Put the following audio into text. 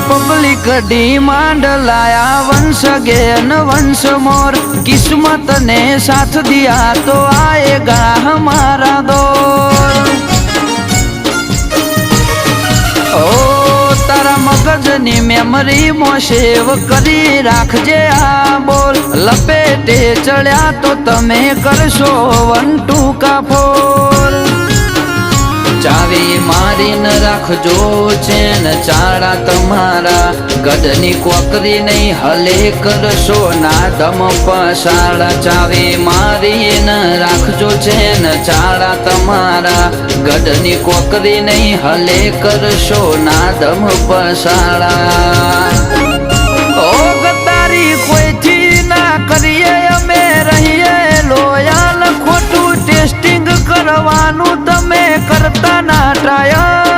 Public demand लाया वंश again वंश मोर। किस्मत ने साथ दिया तो आएगा हमारा दौर। ओ तारा मगजनी मेमरी मो सेव करी राखजे आ बोल। लपेटे चढ़्या तो तमे करशो 1 2 का फोर। चावी मारी न राखजो चेन चाड़ा तमारा। गधनी कोकरी नहीं हले करशो ना दम पसाड़ा। चावी मारी न राखजो चेन चाड़ा तमारा। गधनी कोकरी नहीं हले करशो ना दम पसाड़ा। ओ गद्दारी कोई थी ना करिए अमे रहिए लोयाल। खोटू टेस्टिंग करवानू तमे करता ना ट्रायल।